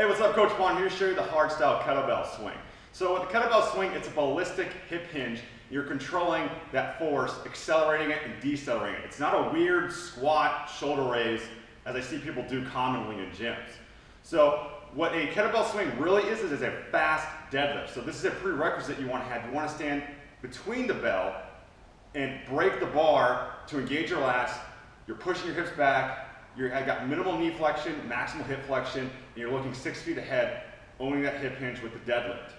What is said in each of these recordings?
Hey, what's up? Coach Vaughn here to show you the hardstyle kettlebell swing. So with the kettlebell swing, it's a ballistic hip hinge. You're controlling that force, accelerating it and decelerating it. It's not a weird squat shoulder raise as I see people do commonly in gyms. So what a kettlebell swing really is a fast deadlift. So this is a prerequisite you want to have. You want to stand between the bell and break the bar to engage your lats. You're pushing your hips back. I got minimal knee flexion, maximal hip flexion, and you're looking 6 feet ahead, owning that hip hinge with the deadlift.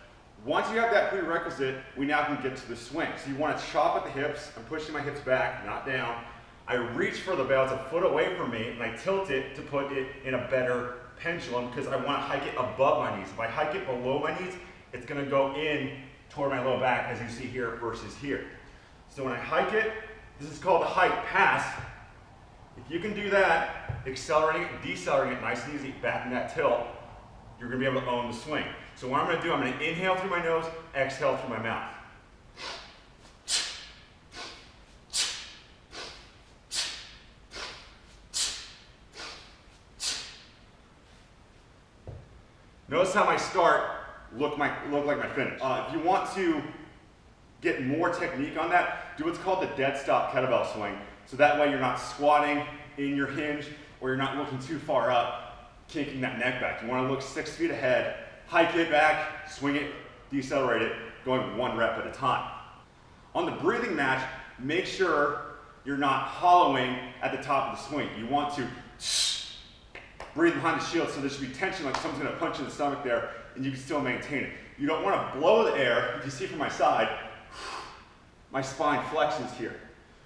Once you have that prerequisite, we now can get to the swing. So you want to chop at the hips. I'm pushing my hips back, not down. I reach for the bell, it's a foot away from me, and I tilt it to put it in a better pendulum because I want to hike it above my knees. If I hike it below my knees, it's going to go in toward my low back, as you see here versus here. So when I hike it, this is called a hike pass. If you can do that, accelerating it, decelerating it nice and easy, back in that tilt, you're going to be able to own the swing. So what I'm going to do, I'm going to inhale through my nose, exhale through my mouth. Notice how my start look like my finish. If you want to get more technique on that, do what's called the dead stop kettlebell swing. So that way you're not squatting in your hinge or you're not looking too far up, kinking that neck back. You want to look 6 feet ahead, hike it back, swing it, decelerate it, going 1 rep at a time. On the breathing match, make sure you're not hollowing at the top of the swing. You want to breathe behind the shield so there should be tension like someone's going to punch you in the stomach there and you can still maintain it. You don't want to blow the air. If you see from my side, my spine flexes here.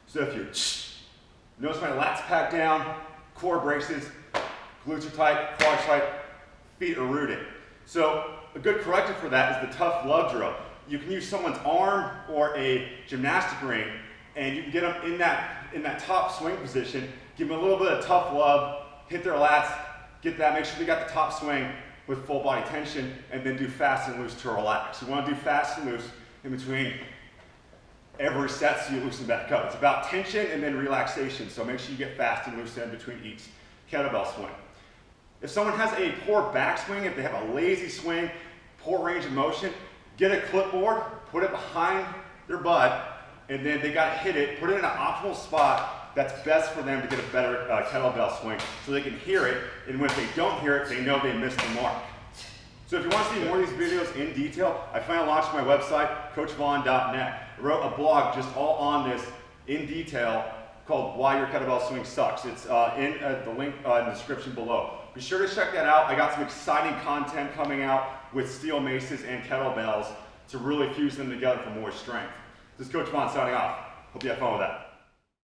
So if you notice my lats pack down, core braces, glutes are tight, quads tight, feet are rooted. So a good corrective for that is the tough love drill. You can use someone's arm or a gymnastic ring and you can get them in that top swing position, give them a little bit of tough love, hit their lats, get that, make sure they got the top swing with full body tension, and then do fast and loose to relax. You want to do fast and loose in between every set so you loosen back up. It's about tension and then relaxation, so make sure you get fast and loose in between each kettlebell swing. If someone has a poor backswing, if they have a lazy swing, poor range of motion, get a clipboard, put it behind their butt, and then they got to hit it, put it in an optimal spot that's best for them to get a better kettlebell swing so they can hear it, and when they don't hear it, they know they missed the mark. So if you want to see more of these videos in detail, I finally launched my website, coachvaughn.net. I wrote a blog just all on this in detail called Why Your Kettlebell Swing Sucks. It's in the link in the description below. Be sure to check that out. I got some exciting content coming out with steel maces and kettlebells to really fuse them together for more strength. This is Coach Vaughn signing off. Hope you have fun with that.